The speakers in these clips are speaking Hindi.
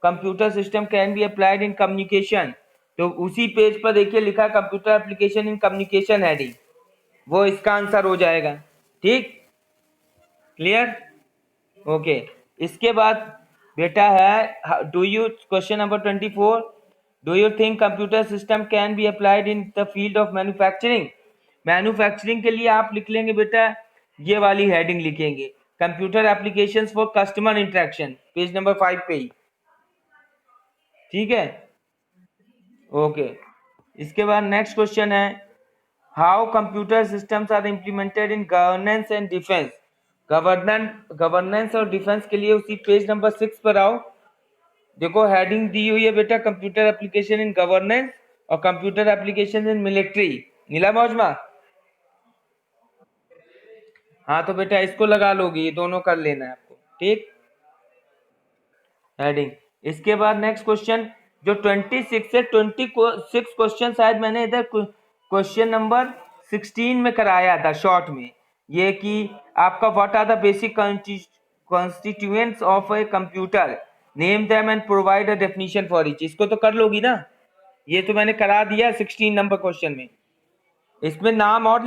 Computer system can be applied in communication, तो उसी पेज पर देखिए लिखा computer application in communication heading, वो इसका आंसर हो जाएगा। ठीक, क्लियर, ओके। इसके बाद बेटा है do you, question number 24, do you think computer system can be applied in the field of manufacturing. Manufacturing के लिए आप लिख लेंगे बेटा, ये वाली हेडिंग लिखेंगे, computer applications for customer interaction, page number 5 पे ही। ठीक है, ओके। इसके बाद नेक्स्ट क्वेश्चन है how computer systems are implemented in governance and defence. Governance और डिफेंस के लिए उसी पेज नंबर 6 पर आओ, देखो हेडिंग दी हुई है बेटा, कंप्यूटर एप्लीकेशन इन गवर्नेंस और कंप्यूटर एप्लीकेशन इन मिलिट्री। नीला मौजमा, हाँ तो बेटा इसको लगा लोगे, ये दोनों कर लेना है आपको। ठीक, हेडिंग। इसके बाद नेक्स्ट क्वेश्चन जो 26 से 26 क्वेश्चन शायद मैंने इधर क्वेश्चन नंबर 16 में कराया था शॉर्ट में, ये कि आपका what are the basic constituents of a computer, name them and provide a definition for each. इसको तो कर लोगी ना, ये तो मैंने करा दिया 16 नंबर क्वेश्चन में। इसमें नाम और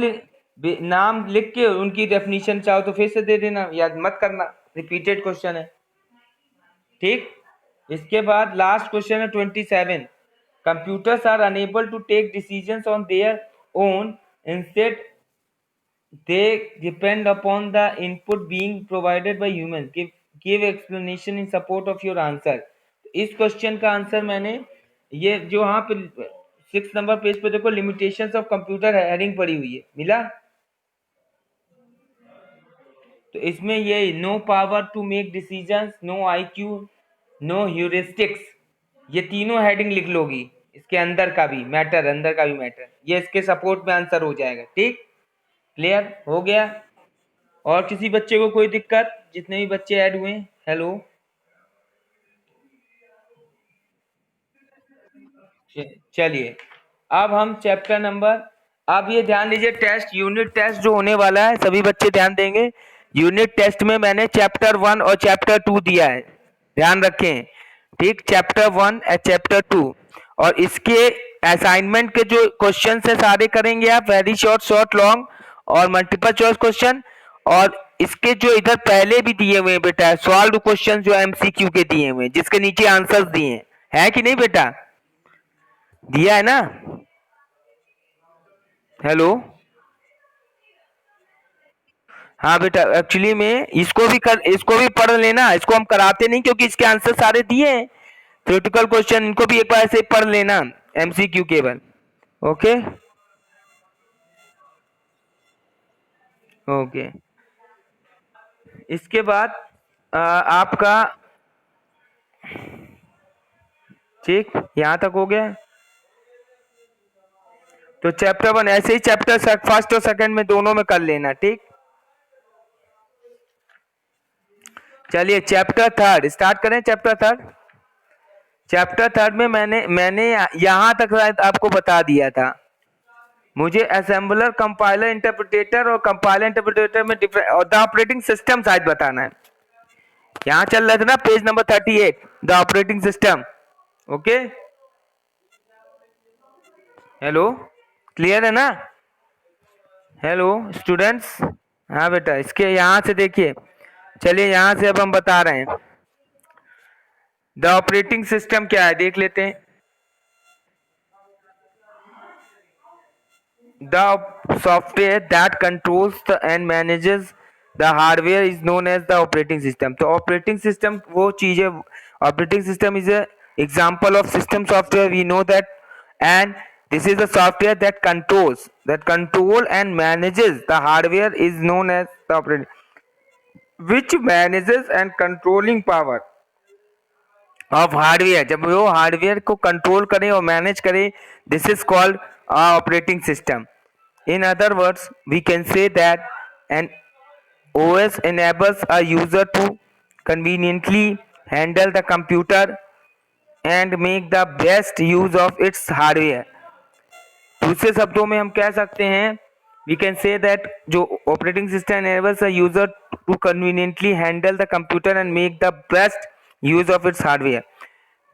नाम लिख के उनकी डेफिनेशन चाहो तो फिर से दे देना, याद मत करना, रिपीटेड क्वेश्चन है। ठीक, इसके बाद लास्ट क्वेश्चन है 27, computers are unable to take decisions on their own, instead they depend upon the input being provided by human, give explanation in support of your answer. इस क्वेश्चन का आंसर मैंने ये जो यहाँ पे 6 नंबर पेज पे देखो, लिमिटेशंस ऑफ कंप्यूटर हेडिंग पड़ी हुई है, मिला। तो इसमें ये no power to make decisions, no IQ, no heuristics, ये तीनों हेडिंग लिख लोगी, इसके अंदर का भी मैटर, अंदर का भी मैटर, ये इसके सपोर्ट में आंसर हो जाएगा। ठीक, क्लियर हो गया। और किसी बच्चे को कोई दिक्कत, जितने भी बच्चे ऐड हुए, हेलो, चलिए अब हम चैप्टर नंबर, अब ये ध्यान दीजिए टेस्ट, यूनिट टेस्ट जो होने वाला है सभी बच्चे ध्यान देंगे। यूनिट टेस्ट में मैंने चैप्टर 1 और चैप्टर 2 दिया है, ध्यान रखें। ठीक, चैप्टर 1 और चैप्टर 2, और इसके असाइनमेंट के जो क्वेश्चन है सारे करेंगे आप, वेरी शॉर्ट, शॉर्ट, लॉन्ग और मल्टीपल चॉइस क्वेश्चन। और इसके जो इधर पहले भी दिए हुए बेटा सॉल्व क्वेश्चन जो एमसीक्यू के दिए हुए, जिसके नीचे आंसर्स दिए हैं, है कि नहीं बेटा, दिया है ना। हेलो, हाँ बेटा, एक्चुअली में इसको भी पढ़ लेना, इसको हम कराते नहीं क्योंकि इसके आंसर सारे दिए हैं, थ्योरेटिकल क्वेश्चन, इनको भी एक बार ऐसे पढ़ लेना, एमसीक्यू केवल। Okay, okay. इसके बाद आपका, ठीक, यहां तक हो गया। तो चैप्टर 1 ऐसे ही चैप्टर फर्स्ट और सेकंड में दोनों में कर लेना। ठीक, चलिए चैप्टर 3 स्टार्ट करें। चैप्टर 3 में मैंने यहां तक आपको बता दिया था, मुझे असेंबलर, कंपाइलर, इंटरप्रिटेटर और कंपाइलर इंटरप्रिटेटर में डिफरेंट और द ऑपरेटिंग सिस्टम शायद बताना है। यहां चल रहा था ना page number 38, the operating system. Okay, hello, clear है ना। हेलो स्टूडेंट्स, हाँ बेटा, इसके यहां से देखिए, चलिए यहां से अब हम बता रहे हैं द ऑपरेटिंग सिस्टम क्या है, देख लेते हैं। The software that controls and manages the hardware is known as the operating system. तो ऑपरेटिंग सिस्टम वो चीज है, operating system is a example of system software, we know that, and this is the software that control and manages the hardware is known as the operating, which manages and controlling power of hardware, जब वो हार्डवेयर को कंट्रोल करें और मैनेज करें, this is called operating system. In other words we can say that an OS enables a user to conveniently handle the computer and make the best use of its hardware। दूसरे शब्दों में हम कह सकते हैं, we can say that जो operating system enables a user to conveniently handle the computer and make the best use of its hardware।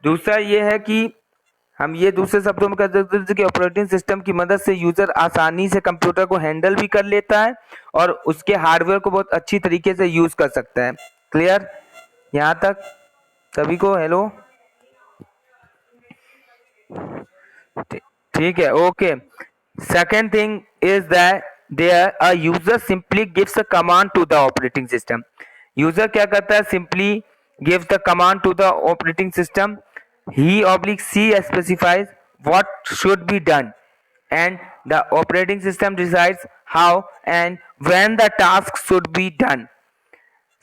दूसरा ये है कि हम ये दूसरे शब्दों में कह सकते हैं कि ऑपरेटिंग सिस्टम की मदद से यूजर आसानी से कंप्यूटर को हैंडल भी कर लेता है और उसके हार्डवेयर को बहुत अच्छी तरीके से यूज कर सकता है। क्लियर यहाँ तक सभी को? हेलो, ठीक है, okay. Second thing is that there a user simply gives a command to the operating system. User क्या करता है? Simply gives the command to the operating system. he/c specifies what should be done and the operating system decides how and when the task should be done.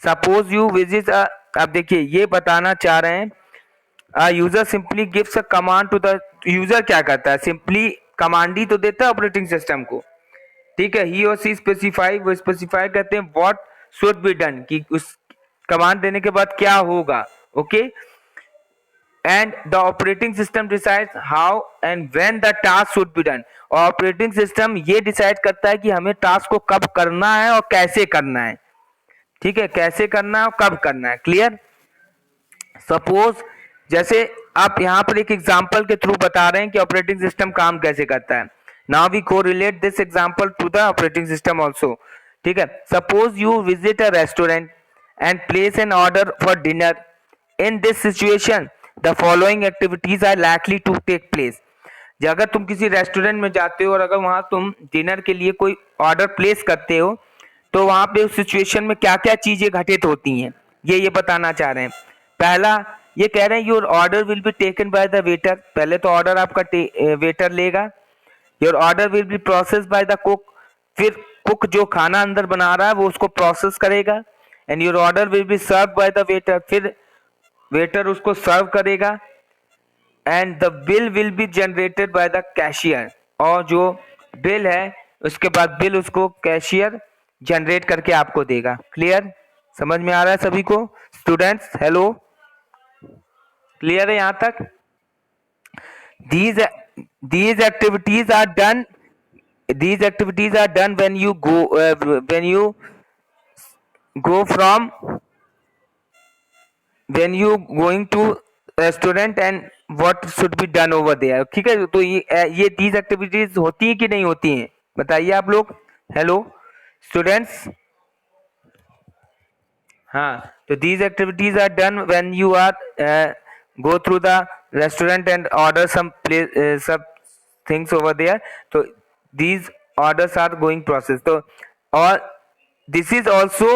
Suppose you visit a, अब देखिए ये बताना चाह रहे हैं user simply gives a command to the, user क्या करता है? सिंपली कमांड ही तो देता है ऑपरेटिंग सिस्टम को, ठीक है। ही और सी स्पेसिफाई, वो स्पेसिफाई करते हैं व्हाट शुड बी डन, कि उस कमांड देने के बाद क्या होगा, okay. And the operating system decides how and when the task should be done. Operating system ये डिसाइड करता है कि हमें टास्क को कब करना है और कैसे करना है, ठीक है, कैसे करना है और कब करना है। क्लियर? सपोज जैसे आप यहाँ पर एक एग्जांपल के थ्रू बता रहे हैं कि ऑपरेटिंग सिस्टम काम कैसे करता है। Now we correlate this example to the operating system also, ठीक है। Suppose you visit a restaurant and place an order for dinner. In this situation the following activities are likely to take place. अगर तुम किसी रेस्टोरेंट में जाते हो और अगर वहां तुम डिनर के लिए कोई ऑर्डर प्लेस करते हो तो वहां पे उस सिचुएशन में क्या क्या चीजें घटित होती हैं ये बताना चाह रहे हैं। पहला ये कह रहे हैं your order will be taken by the waiter. पहले तो ऑर्डर आपका वेटर लेगा। Your order will be process by the cook. फिर कुक जो खाना अंदर बना रहा है वो उसको प्रोसेस करेगा। And your order will be serve by the waiter. फिर वेटर उसको सर्व करेगा। And the bill will be generated by the cashier. और जो बिल है उसके बाद बिल उसको कैशियर जनरेट करके आपको देगा। क्लियर? समझ में आ रहा है सभी को? स्टूडेंट्स हेलो, क्लियर है यहाँ तक? these activities are done, these activities are done when you go from when you going to restaurant and what should be done over there, ठीक है। तो ये these activities होती है कि नहीं होती हैं? बताइए आप लोग। हेलो स्टूडेंट्स, हाँ, तो these activities are done when you are go through the restaurant and order some some things over there. तो these orders are going process. तो और this is also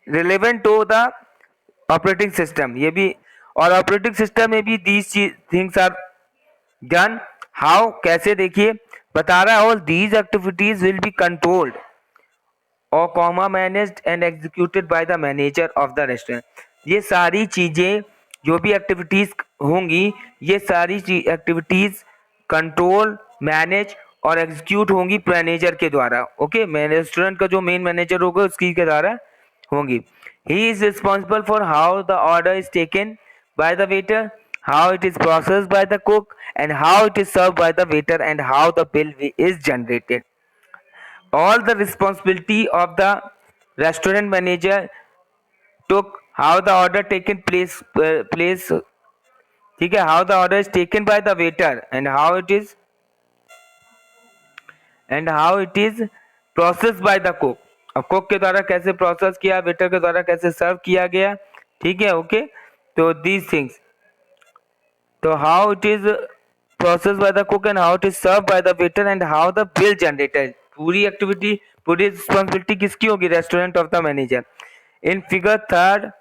relevant to the operating system। ये भी, और ऑपरेटिंग सिस्टम में भी these things are done how, कैसे? देखिए बता रहा है all these activities will be controlled और comma managed and executed by the manager of the restaurant. ये सारी चीजें जो भी एक्टिविटीज होंगी ये सारी एक्टिविटीज कंट्रोल, मैनेज और एग्जीक्यूट होंगी मैनेजर के द्वारा। ओके, रेस्टोरेंट का जो मेन मैनेजर होगा उसकी के द्वारा होंगी। He is responsible for how the order is taken by the waiter, how it is processed by the cook, and how it is served by the waiter, and how the bill is generated. All the responsibility of the restaurant manager took how the order taken place, ठीक है, how the order is taken by the waiter and how it is processed by the cook। अब कुक के द्वारा कैसे प्रोसेस किया, वेटर के द्वारा कैसे सर्व किया गया, ठीक है। ओके, तो these things, तो how it is processed by the cook and how it is served by the waiter and how the bill generated। पूरी एक्टिविटी, पूरी रिस्पॉन्सिबिलिटी किसकी होगी? Restaurant of the manager. In figure third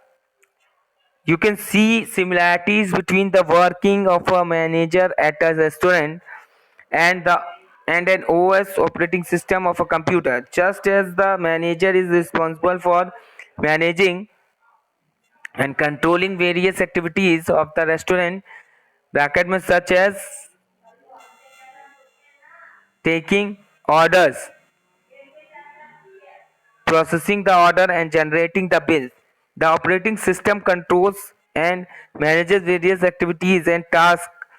you can see similarities between the working of a manager at a restaurant and an OS operating system of a computer। Just as the manager is responsible for managing and controlling various activities of the restaurant bracket में such as taking orders, processing the order and generating the bill, the operating system controls and manages various activities and tasks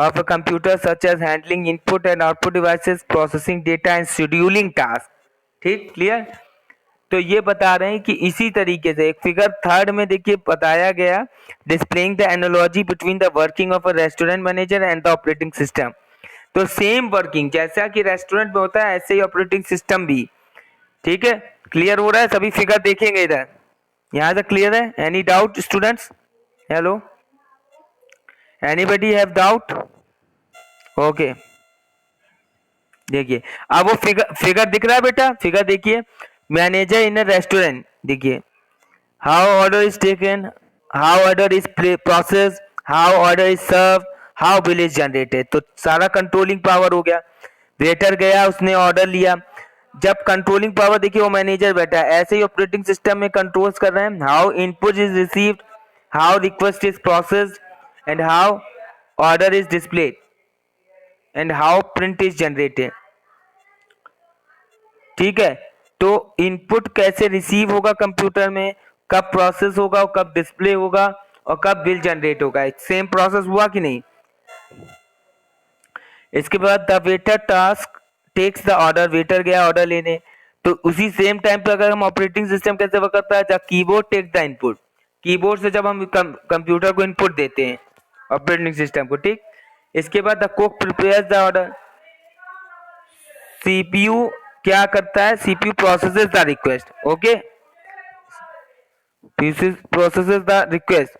of a computer such as handling input and output devices, processing data and scheduling tasks। ठीक, क्लियर? तो ये बता रहे हैं कि इसी तरीके से एक फिगर थर्ड में देखिए बताया गया, displaying the analogy between the working of a restaurant manager and the operating system. तो सेम वर्किंग जैसा कि रेस्टोरेंट में होता है ऐसे ही ऑपरेटिंग सिस्टम भी। ठीक है, क्लियर हो रहा है? सभी फिगर देखेंगे इधर, यहाँ से क्लियर है? Any doubt students? Hello, anybody have doubt? Okay, देखिए अब वो फिगर फिगर दिख रहा है बेटा, फिगर देखिए, मैनेजर इन अ रेस्टोरेंट, देखिए how order is taken, how order is process, how order is serve, how bill is generated. तो सारा कंट्रोलिंग पावर हो गया। वेटर गया, उसने ऑर्डर लिया, जब कंट्रोलिंग पावर देखिए वो मैनेजर बैठा है, ऐसे ही ऑपरेटिंग सिस्टम में कंट्रोल्स कर रहे हैं, how input is received, how request is processed and how order is displayed and how print is generated. ठीक है, तो इनपुट कैसे रिसीव होगा कंप्यूटर में, कब प्रोसेस होगा और कब डिस्प्ले होगा और कब बिल जनरेट होगा, सेम प्रोसेस हुआ कि नहीं। इसके बाद the waiter task takes the order, waiter गया ऑर्डर लेने, तो उसी सेम टाइम पे अगर हम ऑपरेटिंग सिस्टम कैसे वर्क करता है, जब keyboard take the input, keyboard से जब हम कंप्यूटर को इनपुट देते हैं ऑपरेटिंग सिस्टम को। ठीक, इसके बाद the cook prepares the order, CPU क्या करता है, CPU processes the request, okay, processes the request,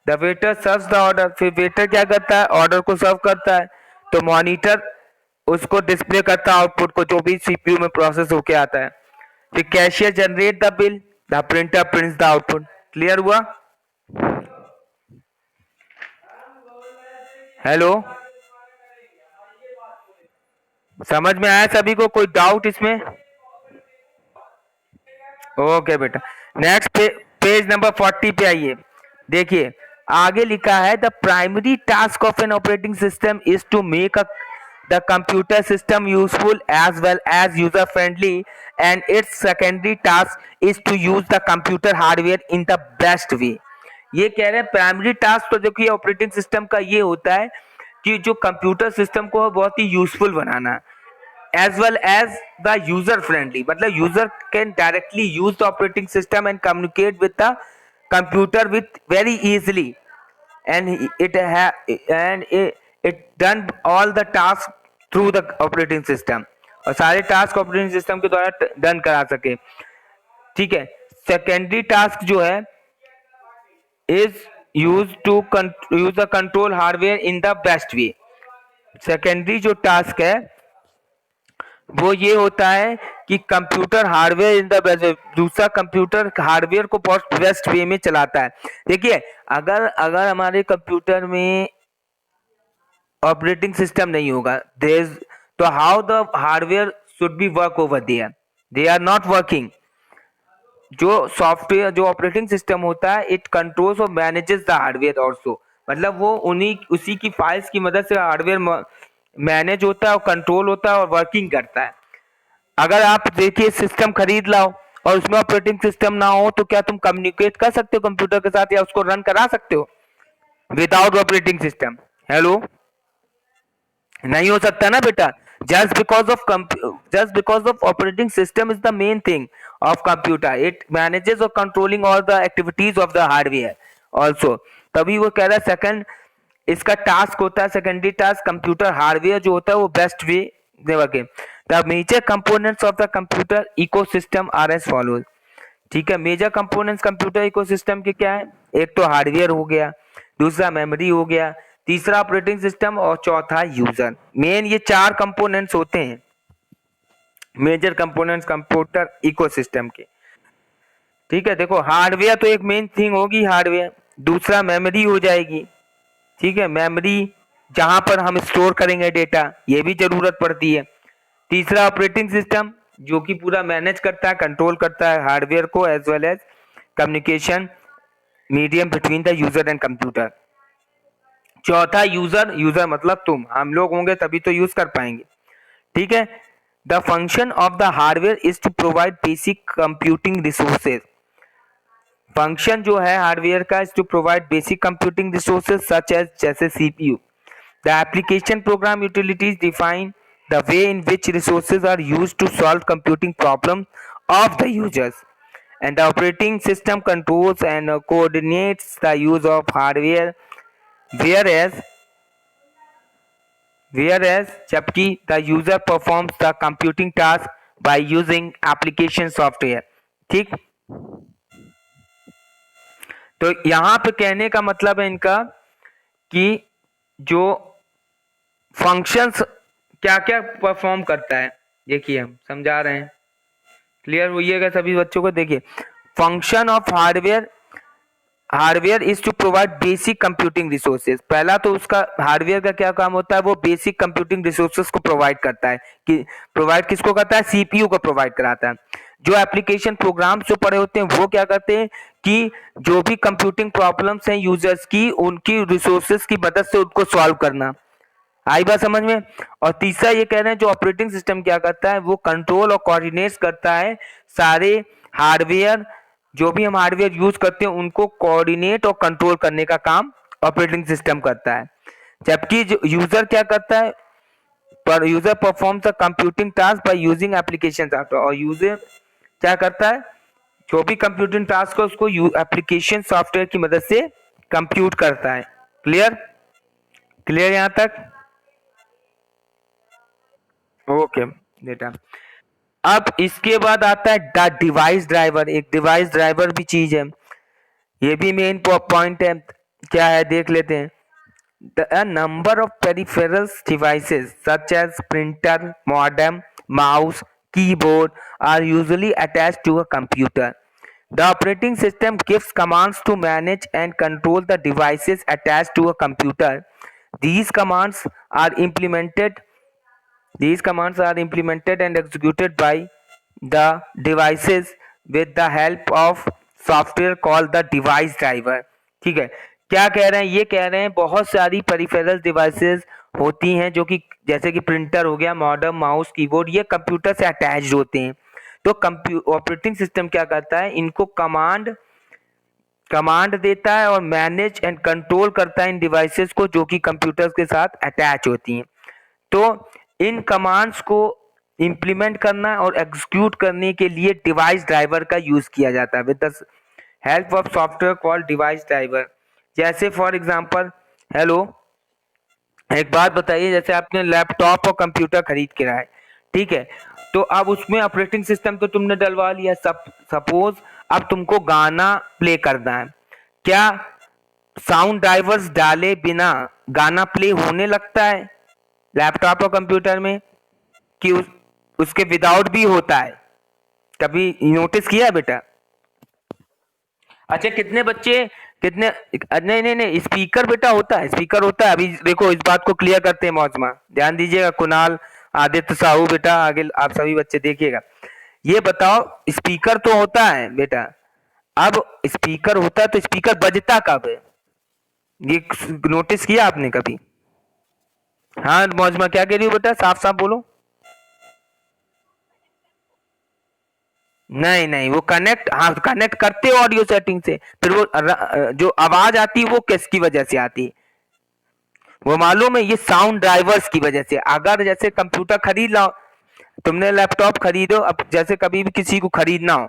the waiter serves the order, फिर वेटर क्या करता है, ऑर्डर को सर्व करता है, तो मॉनिटर उसको डिस्प्ले करता है आउटपुट को जो भी सीपीयू में प्रोसेस होके आता है। फिर cashier generate the bill, the printer prints the output. Clear हुआ? हेलो, समझ में आया सभी को? कोई डाउट इसमें? ओके बेटा, नेक्स्ट पेज नंबर 40 पे आइए। देखिए आगे लिखा है, the primary task of an operating system is to make the computer system useful as well as user friendly and its secondary task is to use the computer hardware in the best way. ये कह रहे हैं प्राइमरी टास्क तो जो कि ऑपरेटिंग सिस्टम का ये होता है कि जो कंप्यूटर सिस्टम को बहुत ही useful banana, as well as the user friendly, मतलब user can directly use the operating system and communicate with the computer with very easily, and it done all the tasks through the operating system, और सारे टास्क ऑपरेटिंग सिस्टम के द्वारा डन करा सके। ठीक है, सेकेंडरी टास्क जो है is use to use the control hardware in the best way. Secondary जो टास्क है वो ये होता है कि computer hardware in the best, दूसरा कंप्यूटर हार्डवेयर को बहुत बेस्ट वे में चलाता है। देखिए अगर अगर हमारे कंप्यूटर में ऑपरेटिंग सिस्टम नहीं होगा तो how the hardware should be work over there, they are not working. जो सॉफ्टवेयर जो ऑपरेटिंग सिस्टम होता है इट कंट्रोल्स और मैनेजेस द हार्डवेयर ऑल्सो, मतलब वो उन्हीं उसी की फाइल्स की मदद से हार्डवेयर मैनेज होता है और कंट्रोल होता है और वर्किंग करता है। अगर आप देखिए सिस्टम खरीद लाओ और उसमें ऑपरेटिंग सिस्टम ना हो तो क्या तुम कम्युनिकेट कर सकते हो कंप्यूटर के साथ या उसको रन करा सकते हो विदाउट ऑपरेटिंग सिस्टम? हेलो, नहीं हो सकता ना बेटा। just because of operating system is the main thing of computer, it manages or controlling all the activities of the hardware also। तभी वो कह रहा है सेकंड इसका टास्क होता है, सेकेंडरी टास्क कंप्यूटर हार्डवेयर जो होता है वो best way working. The major components of the computer ecosystem are as follows. ठीक है, मेजर कंपोनेंट्स कंप्यूटर इकोसिस्टम के क्या है, एक तो हार्डवेयर हो गया, दूसरा मेमोरी हो गया, तीसरा ऑपरेटिंग सिस्टम और चौथा यूजर। मेन ये चार कंपोनेंट्स होते हैं मेजर कंपोनेंट्स कंप्यूटर इकोसिस्टम के। ठीक है, देखो हार्डवेयर तो एक मेन थिंग होगी हार्डवेयर, दूसरा मेमोरी हो जाएगी। ठीक है, मेमोरी जहां पर हम स्टोर करेंगे डेटा, ये भी जरूरत पड़ती है। तीसरा ऑपरेटिंग सिस्टम जो कि पूरा मैनेज करता है कंट्रोल करता है हार्डवेयर को as well as communication medium between the user and computer. चौथा यूजर, यूजर मतलब तुम हम लोग होंगे तभी तो यूज कर पाएंगे। ठीक है, the function of the hardware is to provide basic computing resources. Function जो है हार्डवेयर का is to provide basic computing resources such as जैसे CPU. The application program utilities define the way in which resources are used to solve computing problem of the users. and the operating system controls and coordinates the use of hardware, whereas जबकि the user performs the computing task by using application software। ठीक, तो यहाँ पे कहने का मतलब है इनका कि जो फंक्शंस क्या क्या परफॉर्म करता है, देखिए हम समझा रहे हैं, क्लियर होइएगा सभी बच्चों को। देखिए, function of hardware is to provide basic computing resources. पहला तो उसका हार्डवेयर का क्या काम होता है, वो बेसिक कंप्यूटिंग रिसोर्सेज को प्रोवाइड करता है। कि प्रोवाइड किसको करता है, सीपीयू को प्रोवाइड कराता है। जो एप्लीकेशन प्रोग्राम्स जो पड़े होते हैं वो क्या करते हैं कि जो भी कंप्यूटिंग प्रॉब्लम्स हैं यूजर्स की, उनकी रिसोर्सेज की मदद से उनको सॉल्व करना। आई बात समझ में। और तीसरा ये कह रहे हैं जो ऑपरेटिंग सिस्टम क्या करता है, वो कंट्रोल और कोऑर्डिनेट करता है सारे हार्डवेयर, जो भी हम हार्डवेयर यूज करते हैं उनको कोऑर्डिनेट और कंट्रोल करने का काम ऑपरेटिंग सिस्टम करता है। जबकि जो यूजर क्या करता है, पर user performs a computing task by using application software. और यूजर क्या करता है, जो भी कंप्यूटिंग टास्क है उसको एप्लीकेशन सॉफ्टवेयर की मदद से कंप्यूट करता है। क्लियर, क्लियर यहां तक? ओके बेटा, अब इसके बाद आता है द डिवाइस ड्राइवर। एक डिवाइस ड्राइवर भी चीज है, ये भी मेन पॉइंट है। क्या है देख लेते हैं। A number of peripherals devices such as printer, modem, mouse, keyboard are usually attached to a computer. The operating system gives commands to manage and control the devices attached to a computer. These commands are implemented These commands are implemented and executed by the devices with the help of software called the device driver। ठीक है, क्या कह रहे हैं, ये कह रहे हैं बहुत सारी पेरिफेरल डिवाइसेस होती हैं जो कि जैसे कि प्रिंटर हो गया, मॉडेम, माउस, कीबोर्ड, ये कंप्यूटर से अटैच्ड होते हैं। तो ऑपरेटिंग सिस्टम क्या करता है, इनको कमांड देता है और मैनेज एंड कंट्रोल करता है इन डिवाइसेस को जो कि कंप्यूटर के साथ अटैच होती हैं। तो इन कमांड्स को इंप्लीमेंट करना और एग्जीक्यूट करने के लिए डिवाइस ड्राइवर का यूज किया जाता है with the help of software called device driver. जैसे फॉर एग्जांपल, हेलो, एक बात बताइए, जैसे आपने लैपटॉप और कंप्यूटर खरीद के लाए, ठीक है, तो अब उसमें ऑपरेटिंग सिस्टम तो तुमने डलवा लिया। सपोज अब तुमको गाना प्ले करना है, क्या साउंड ड्राइवर्स डाले बिना गाना प्ले होने लगता है लैपटॉप और कंप्यूटर में, कि उसके विदाउट भी होता है? कभी नोटिस किया बेटा? अच्छा, कितने बच्चे, कितने, नहीं नहीं नहीं, स्पीकर बेटा होता है, स्पीकर होता है। अभी देखो इस बात को क्लियर करते हैं मौजमा, ध्यान दीजिएगा, कुणाल, आदित्य, साहू, बेटा आगे आप सभी बच्चे देखिएगा। ये बताओ, स्पीकर तो होता है बेटा, अब स्पीकर होता है तो स्पीकर बजता कब है, ये नोटिस किया आपने कभी? हाँ मौजमा, क्या कह रही हो बेटा, साफ साफ बोलो। नहीं नहीं, वो कनेक्ट, हाँ कनेक्ट करते हो ऑडियो सेटिंग से, फिर वो जो आवाज आती है वो किसकी वजह से आती है, वो मालूम है? ये साउंड ड्राइवर्स की वजह से। अगर जैसे कंप्यूटर खरीद लो, तुमने लैपटॉप खरीदो, अब जैसे कभी भी किसी को खरीदना हो,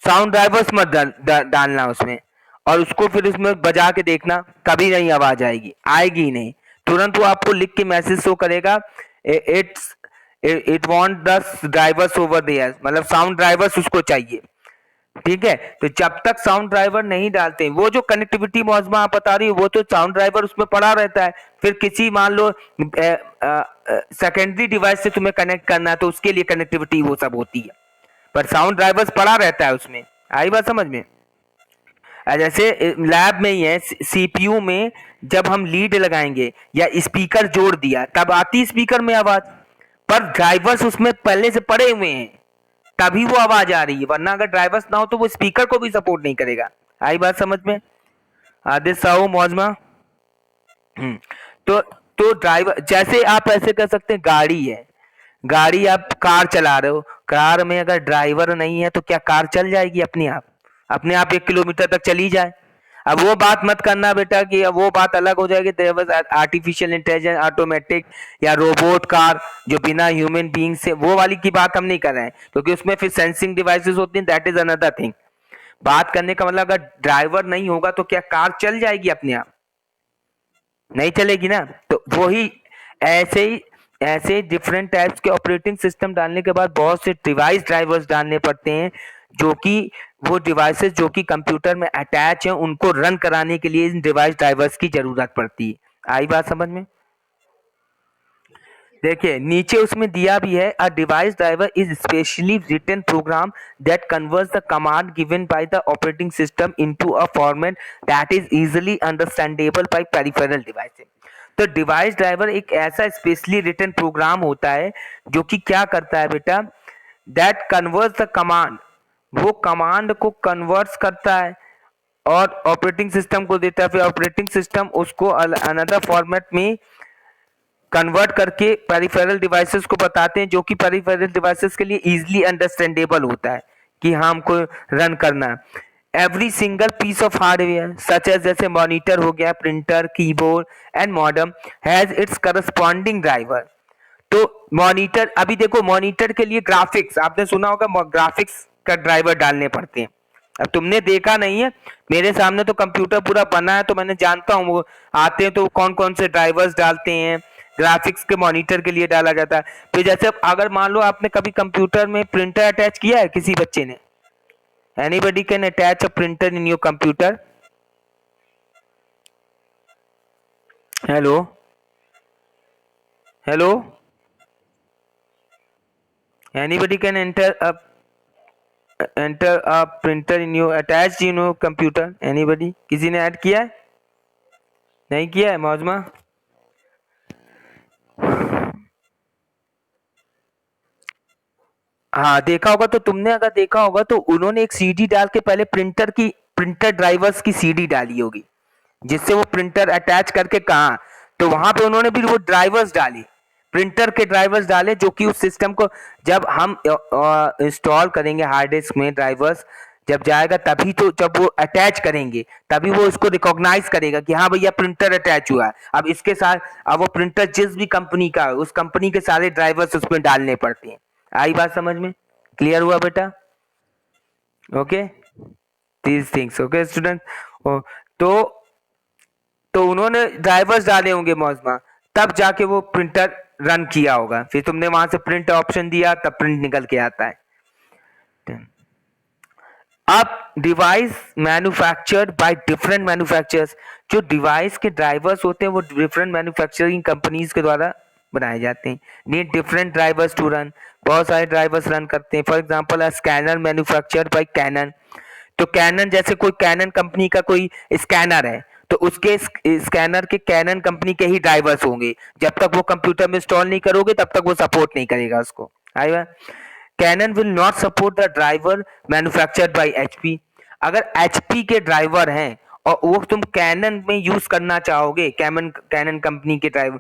साउंड ड्राइवर्स मत डालना उसमें, और उसको फिर उसमें बजा के देखना, कभी नहीं आवाज आएगी, आएगी ही नहीं। तुरंत वो आपको लिख के मैसेज शो करेगा, it's it want the drivers over there, मतलब साउंड ड्राइवर्स उसको चाहिए। ठीक है, तो जब तक साउंड ड्राइवर नहीं डालते, वो जो कनेक्टिविटी मौजमा आप बता रही हो, वो तो साउंड ड्राइवर उसमें पड़ा रहता है। फिर किसी मान लो सेकेंडरी डिवाइस से तुम्हें कनेक्ट करना है तो उसके लिए कनेक्टिविटी वो सब होती है, पर साउंड ड्राइवर्स पड़ा रहता है उसमें। आई बात समझ में? जैसे लैब में ही है, सीपीयू में जब हम लीड लगाएंगे या स्पीकर जोड़ दिया तब आती स्पीकर में आवाज, पर ड्राइवर्स उसमें पहले से पड़े हुए हैं तभी वो आवाज आ रही है, वरना अगर ड्राइवर्स ना हो तो वो स्पीकर को भी सपोर्ट नहीं करेगा। आई बात समझ में? आदित्य, साहू, मौजमा। तो ड्राइवर, जैसे आप ऐसे कर सकते हैं, गाड़ी है, गाड़ी आप कार चला रहे हो, कार में अगर ड्राइवर नहीं है तो क्या कार चल जाएगी अपने आप? अपने आप 1 किलोमीटर तक चली जाए? अब वो बात मत करना बेटा, कि अब वो बात अलग हो जाएगी, आर्टिफिशियल इंटेलिजेंस, ऑटोमेटिक या रोबोट कार जो बिना ह्यूमन बीइंग से, वो वाली की बात हम नहीं कर रहे हैं, क्योंकि उसमें फिर सेंसिंग डिवाइसेस होती हैं, दैट इज अनदर थिंग। बात करने का मतलब अगर ड्राइवर नहीं होगा तो क्या कार चल जाएगी अपने आप? नहीं चलेगी ना। तो वही ऐसे ही ऐसे डिफरेंट टाइप्स के ऑपरेटिंग सिस्टम डालने के बाद बहुत से डिवाइस ड्राइवर्स डालने पड़ते हैं, जो कि वो डिवाइसेस जो कि कंप्यूटर में अटैच हैं उनको रन कराने के लिए इन डिवाइस ड्राइवर्स की जरूरत पड़ती है। आई बात समझ में? देखिए नीचे उसमें दिया भी है, a device driver is specially written program that converts the command given by the operating system into a format that is easily understandable by peripheral devices. तो डिवाइस ड्राइवर एक ऐसा स्पेशली रिटन प्रोग्राम होता है जो कि क्या करता है बेटा, दैट कन्वर्ट्स द कमांड, वो कमांड को कन्वर्ट्स करता है और ऑपरेटिंग सिस्टम को देता है, फिर ऑपरेटिंग सिस्टम उसको अनदर फॉर्मेट में कन्वर्ट करके पेरिफेरल डिवाइसेस को बताते हैं, जो कि पेरिफेरल डिवाइसेस के लिए इजीली अंडरस्टैंडेबल होता है कि हाँ हमको रन करना है। Every single piece of hardware such as जैसे मॉनिटर हो गया, printer, keyboard and modem has its corresponding driver. तो मॉनिटर, अभी देखो मॉनिटर के लिए ग्राफिक्स आपने सुना होगा, ग्राफिक्स का ड्राइवर डालने पड़ते हैं। अब तुमने देखा नहीं है, मेरे सामने तो कंप्यूटर पूरा बना है तो मैंने जानता हूँ वो आते हैं तो कौन कौन से ड्राइवर्स डालते हैं, ग्राफिक्स के मॉनिटर के लिए डाला जाता है। फिर जैसे अगर मान लो आपने कभी कंप्यूटर में प्रिंटर अटैच किया है किसी बच्चे ने, anybody can attach a printer in your computer? Hello hello, anybody can enter a printer in your attached in your computer? anybody? किसी ने ऐड किया है? नहीं किया है मौजमा? हाँ देखा होगा, तो तुमने अगर देखा होगा तो उन्होंने एक सीडी डाल के पहले प्रिंटर ड्राइवर्स की सीडी डाली होगी जिससे वो प्रिंटर अटैच करके कहा, तो वहां पे उन्होंने भी वो ड्राइवर्स डाली, प्रिंटर के ड्राइवर्स डाले, जो कि उस सिस्टम को जब हम इंस्टॉल करेंगे हार्ड डिस्क में ड्राइवर्स जब जाएगा तभी, तो जब वो अटैच करेंगे तभी वो उसको रिकॉग्नाइज करेगा कि हाँ भैया प्रिंटर अटैच हुआ है। अब इसके साथ अब वो प्रिंटर जिस भी कंपनी का है उस कंपनी के सारे ड्राइवर्स उसमें डालने पड़ते हैं। आई बात समझ में? क्लियर हुआ बेटा? Okay, these things okay student. तो तो उन्होंने ड्राइवर्स डाले होंगे मौजमा, तब जाके वो प्रिंटर रन किया होगा, फिर तुमने वहां से प्रिंट ऑप्शन दिया तब प्रिंट निकल के आता है। अब device manufactured by different manufacturers, जो डिवाइस के ड्राइवर्स होते हैं वो डिफरेंट मैन्युफैक्चरिंग कंपनीज के द्वारा बनाए जाते हैं। Need different drivers to run, बहुत सारे ड्राइवर्स रन करते हैं। For example a scanner manufactured by Canon, तो कैनन जैसे कोई कैनन कंपनी का कोई स्कैनर है तो उसके स्कैनर के कैनन कंपनी के ही ड्राइवर्स होंगे, जब तक वो कंप्यूटर में इंस्टॉल नहीं करोगे तब तक वो सपोर्ट नहीं करेगा उसको। आएगा, Canon will not support the driver manufactured by HP. अगर एचपी के ड्राइवर हैं और वो तुम कैनन में यूज करना चाहोगे, कैनन कंपनी के ड्राइवर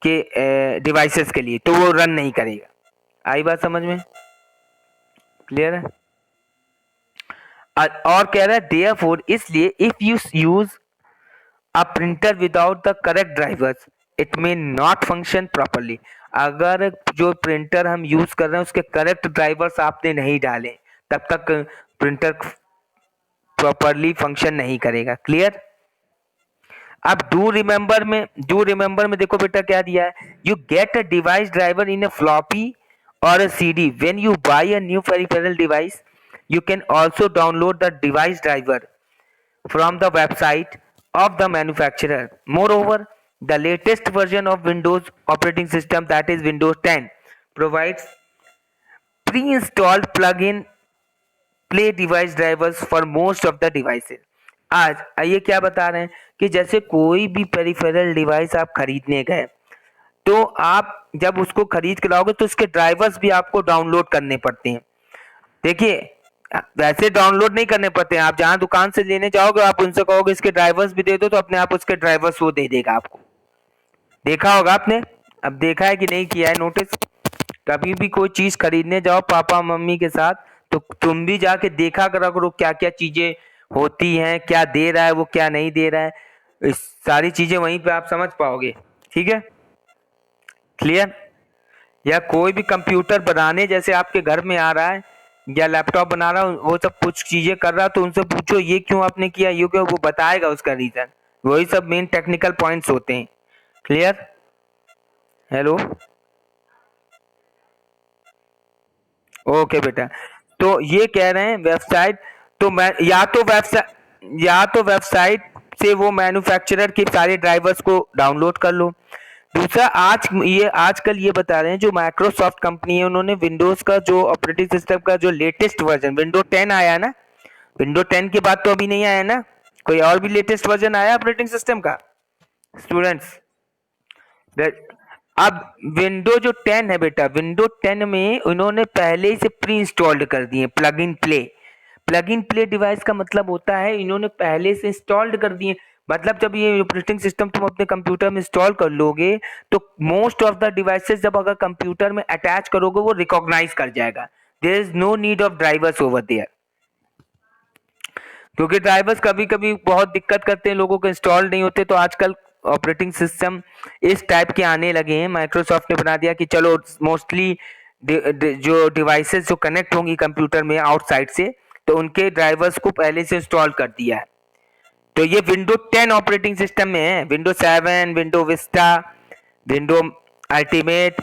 के डिवाइसेस के लिए, तो वो रन नहीं करेगा। आई बात समझ में? क्लियर है? और कह रहा है देयरफॉर, इसलिए if you use a printer without the correct drivers it may not function properly. अगर जो प्रिंटर हम यूज कर रहे हैं उसके करेक्ट ड्राइवर्स आपने नहीं डाले तब तक प्रिंटर प्रॉपरली फंक्शन नहीं करेगा। क्लियर? अब डू रिमेंबर में देखो बेटा क्या दिया है, you get a device driver in a floppy or a CD. When you buy a new peripheral device, you can also download the device driver from the website of the manufacturer. Moreover, the latest version of Windows operating system, that is Windows 10, provides pre-installed plug-in play device drivers for most of the devices. आज ये क्या बता रहे हैं कि जैसे कोई भी पेरिफेरल डिवाइस आप खरीदने गए तो आप जब उसको खरीद के लाओगे तो उसके ड्राइवर्स भी आपको डाउनलोड करने पड़ते हैं। देखिए वैसे डाउनलोड नहीं करने पड़ते हैं, आप जहां दुकान से लेने जाओगे आप उनसे कहोगे इसके ड्राइवर्स भी दे दो तो अपने आप उसके ड्राइवर्स वो दे देगा आपको। देखा होगा आपने, अब देखा है कि नहीं किया है नोटिस? कभी भी कोई चीज खरीदने जाओ पापा मम्मी के साथ तो तुम भी जाके देखा करो क्या क्या चीजें होती हैं, क्या दे रहा है वो क्या नहीं दे रहा है, इस सारी चीजें वहीं पे आप समझ पाओगे। ठीक है? क्लियर? या कोई भी कंप्यूटर बनाने जैसे आपके घर में आ रहा है या लैपटॉप बना रहा हूँ, वो सब कुछ चीजें कर रहा, तो उनसे पूछो ये क्यों आपने किया, ये क्यों, वो बताएगा उसका रीजन। वही सब मेन टेक्निकल पॉइंट्स होते हैं। क्लियर? हेलो, ओके बेटा। तो ये कह रहे हैं वेबसाइट, तो मैं या तो वेबसाइट से वो मैन्युफैक्चरर के सारे ड्राइवर्स को डाउनलोड कर लो। दूसरा, आजकल ये बता रहे हैं जो माइक्रोसॉफ्ट कंपनी है, उन्होंने विंडोज का जो ऑपरेटिंग सिस्टम का जो लेटेस्ट वर्जन विंडो 10 आया ना, विंडो 10 के बाद तो अभी नहीं आया ना, कोई और भी लेटेस्ट वर्जन आया ऑपरेटिंग सिस्टम का स्टूडेंट्स? अब विंडो जो 10 है बेटा, विंडो 10 में उन्होंने पहले ही से प्री इंस्टॉल्ड कर दिए plug in play. Plug in play device का मतलब होता है इन्होंने पहले से इंस्टॉल्ड कर दिए। मतलब जब ये ऑपरेटिंग सिस्टम तुम अपने कंप्यूटर में इंस्टॉल कर लोगे तो मोस्ट ऑफ द डिवाइसेस जब अगर कंप्यूटर में अटैच करोगे वो रिकॉग्नाइज कर जाएगा। There is no need of drivers over there, क्योंकि ड्राइवर्स कभी कभी बहुत दिक्कत करते हैं, लोगों को इंस्टॉल नहीं होते। तो आजकल ऑपरेटिंग सिस्टम इस टाइप के आने लगे हैं। माइक्रोसॉफ्ट ने बना दिया कि चलो मोस्टली जो डिवाइसेस जो कनेक्ट होंगी कंप्यूटर में आउटसाइड से, तो उनके ड्राइवर्स को पहले से इंस्टॉल कर दिया है। तो ये विंडो 10 ऑपरेटिंग सिस्टम में है। Window 7, window Vista, window ultimate,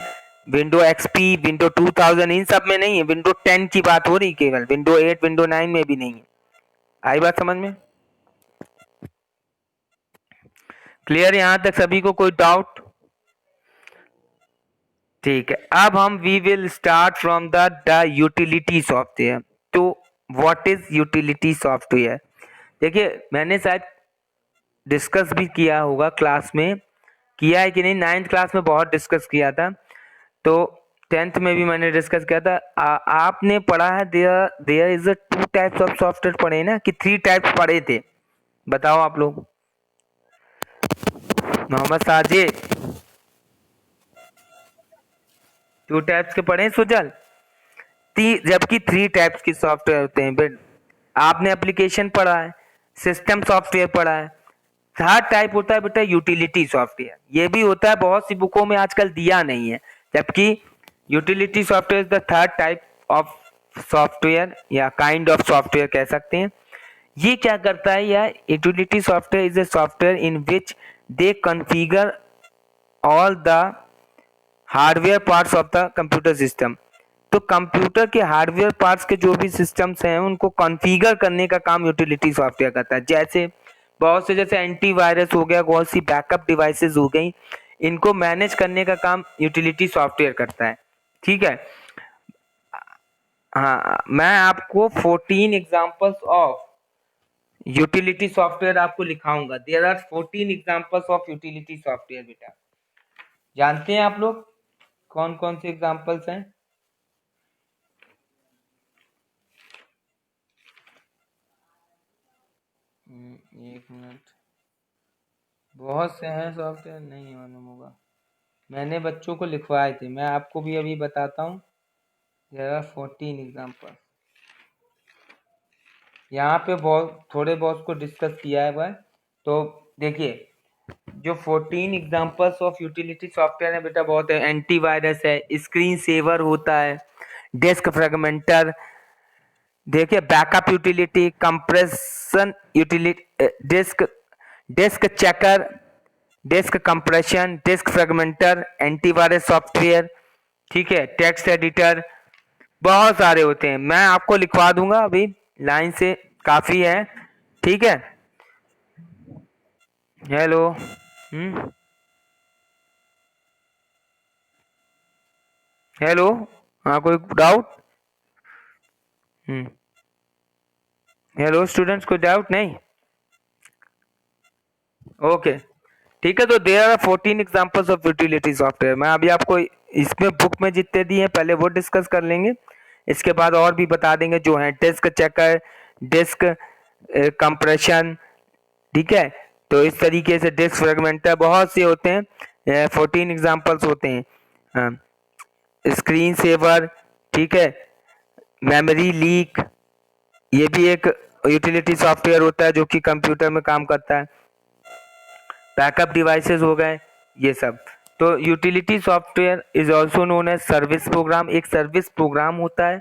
window XP, window 2000 इन सब में नहीं है। विंडो 10 की बात हो रही केवल, विंडो 8, विंडो 9 में भी नहीं है। आई बात समझ में? क्लियर यहां तक सभी को? कोई डाउट? ठीक है, अब हम we will start from the utility software. तो व्हाट इज यूटिलिटी सॉफ्टवेयर? देखिए, मैंने शायद डिस्कस भी किया होगा क्लास में, किया है कि नहीं, 9th क्लास में बहुत डिस्कस किया था, तो 10th में भी मैंने डिस्कस किया था। आपने पढ़ा है there is a 2 types of software पढ़े ना, कि 3 टाइप्स पढ़े थे? बताओ आप लोग। मोहम्मद साजिद, 2 टाइप्स के पढ़े सुजल? जबकि 3 टाइप्स की सॉफ्टवेयर होते हैं बेट। आपने एप्लीकेशन पढ़ा है, सिस्टम सॉफ्टवेयर पढ़ा है, थर्ड टाइप होता है बेटा यूटिलिटी सॉफ्टवेयर। ये भी होता है, बहुत सी बुकों में आजकल दिया नहीं है, जबकि utility software is the third type of software या काइंड ऑफ सॉफ्टवेयर कह सकते हैं। ये क्या करता है यार? Utility software is a software in which they configure all the hardware parts of the computer system. तो कंप्यूटर के हार्डवेयर पार्ट्स के जो भी सिस्टम्स हैं उनको कॉन्फ़िगर करने का काम यूटिलिटी सॉफ्टवेयर करता है। जैसे बहुत से, जैसे एंटीवायरस हो गया, बहुत सी बैकअप डिवाइसेस हो गई, इनको मैनेज करने का काम यूटिलिटी सॉफ्टवेयर करता है। ठीक है, हाँ, मैं आपको 14 एग्जांपल्स ऑफ यूटिलिटी सॉफ्टवेयर आपको लिखाऊंगा। There are 14 examples of utility software बेटा। जानते हैं आप लोग कौन कौन से एग्जांपल्स हैं? एक मिनट, बहुत से हैं सॉफ्टवेयर, नहीं मालूम होगा, मैंने बच्चों को लिखवाए थे, मैं आपको भी अभी बताता हूँ। There are 14 example. यहाँ पे बहुत थोड़े बहुत को डिस्कस किया है वह। तो देखिए, जो 14 एग्जांपल्स ऑफ यूटिलिटी सॉफ्टवेयर है बेटा, बहुत है। एंटीवायरस है, स्क्रीन सेवर होता है, डिस्क फ्रेगमेंटर, देखिए backup utility, compression utility, disk disk checker, disk compression, disk fragmenter, antivirus software, ठीक है, टेक्स्ट एडिटर, बहुत सारे होते हैं। मैं आपको लिखवा दूंगा अभी लाइन से, काफी है। ठीक है, हेलो, हेलो, हाँ, कोई डाउट? हेलो स्टूडेंट्स, कोई डाउट नहीं? ओके, ठीक है। तो there are 14 examples of utility software. मैं अभी आपको इसमें बुक में जितने दिए हैं पहले वो डिस्कस कर लेंगे, इसके बाद और भी बता देंगे जो है। डिस्क चेकर, डिस्क कंप्रेशन, ठीक है। तो इस तरीके से डिस्क फ्रेगमेंटर, बहुत से होते हैं, 14 एग्जांपल्स होते हैं। स्क्रीन सेवर, ठीक है, मेमोरी लीक, ये भी एक यूटिलिटी सॉफ्टवेयर होता है जो कि कंप्यूटर में काम करता है। बैकअप डिवाइसेस हो गए, ये सब। तो utility software is also known as service program. एक सर्विस प्रोग्राम होता है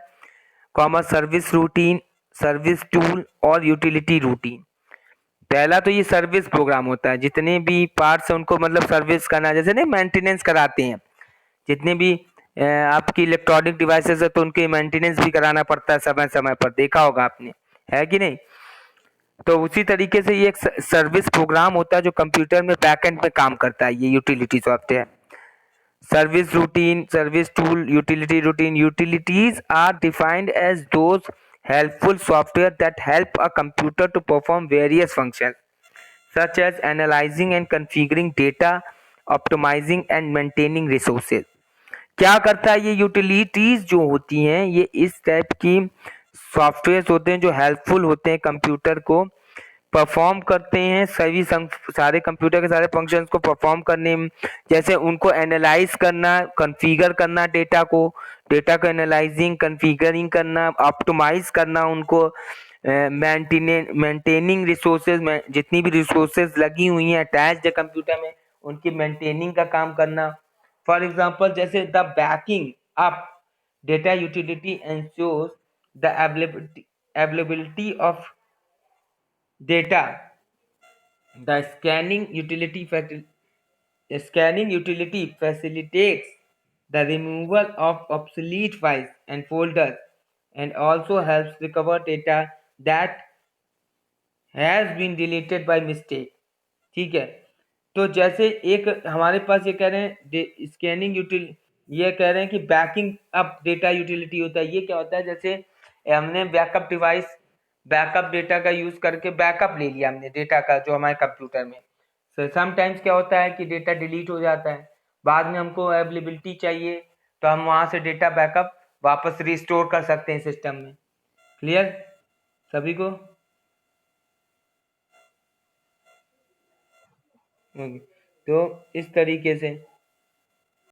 comma service routine, service tool और यूटिलिटी रूटीन। पहला तो ये सर्विस प्रोग्राम होता है, जितने भी पार्ट्स हैं उनको मतलब सर्विस करना, जैसे नहीं मेंटेनेंस कराते हैं, जितने भी आपकी इलेक्ट्रॉनिक डिवाइसेस है तो उनके मेंटेनेंस भी कराना पड़ता है समय समय पर, देखा होगा आपने, है कि नहीं। तो उसी तरीके से ये एक सर्विस प्रोग्राम होता है जो कंप्यूटर में बैकएंड में काम करता है, ये utility software. Service routine, service tool, utility routine. Utilities are defined as those helpful software that help a computer to perform various functions, such as analyzing and configuring data, optimizing and maintaining resources. क्या करता है ये यूटिलिटीज जो होती हैं, ये इस टाइप की सॉफ्टवेयर होते हैं जो हेल्पफुल होते हैं कंप्यूटर को परफॉर्म करते हैं, सारे कंप्यूटर के सारे फंक्शंस को परफॉर्म करने में, जैसे उनको एनालाइज करना, कॉन्फ़िगर करना डेटा को एनालाइजिंग कॉन्फ़िगरिंग करना, ऑप्टिमाइज करना उनको, मेंटेनिंग रिसोर्सेज में जितनी भी रिसोर्सेज लगी हुई हैं अटैच्ड है कंप्यूटर में, उनकी मेंटेनिंग का काम करना। फॉर एग्जांपल जैसे the banking up data utility ensures the availability of data. The scanning utility facilitates the removal of obsolete files and folders and also helps recover data that has been deleted by mistake. ठीक है, तो जैसे एक हमारे पास ये कह रहे हैं स्कैनिंग यूटिल, ये कह रहे हैं कि बैकिंग अप डेटा यूटिलिटी होता है। ये क्या होता है, जैसे हमने बैकअप डेटा का यूज करके बैकअप ले लिया हमने डेटा का जो हमारे कंप्यूटर में। समटाइम्स क्या होता है कि डेटा डिलीट हो जाता है, बाद में हमको अवेलेबिलिटी चाहिए तो हम वहां से डेटा बैकअप वापस रिस्टोर कर सकते हैं सिस्टम में। क्लियर सभी को? तो इस तरीके से